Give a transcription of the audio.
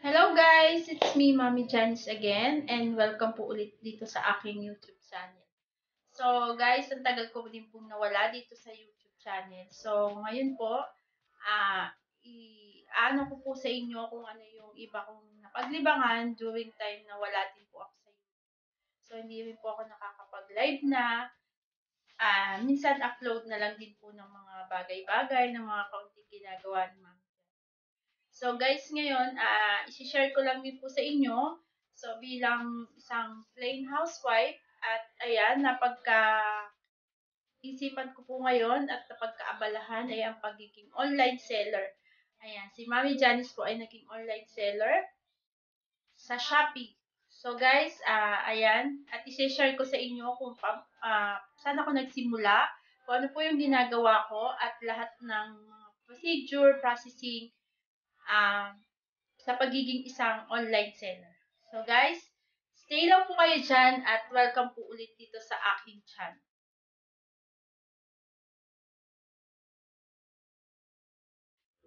Hello guys! It's me, Mommy Janice again, and welcome po ulit dito sa aking YouTube channel. So guys, ang tagal ko din pong nawala dito sa YouTube channel. So ngayon po, ah, ano ko po sa inyo kung ano yung iba kong napaglibangan during time na wala din po ako sa YouTube. So hindi rin po ako nakakapag-live na. Minsan upload na lang din po ng mga bagay-bagay, ng mga kaunting ginagawa ni Mami. So guys, ngayon, isi-share ko lang din po sa inyo. So bilang isang plain housewife, at ayan, isipan ko po ngayon at napagkaabalahan ay ang pagiging online seller. Ayan, si Mami Janice po ay naging online seller sa Shopee. So guys, ayan, at isi-share ko sa inyo kung saan ako nagsimula, kung ano po yung ginagawa ko, at lahat ng mga procedure, processing, ah, sa pagiging isang online seller. So guys, stay lang po kayo dyan at welcome po ulit dito sa aking channel.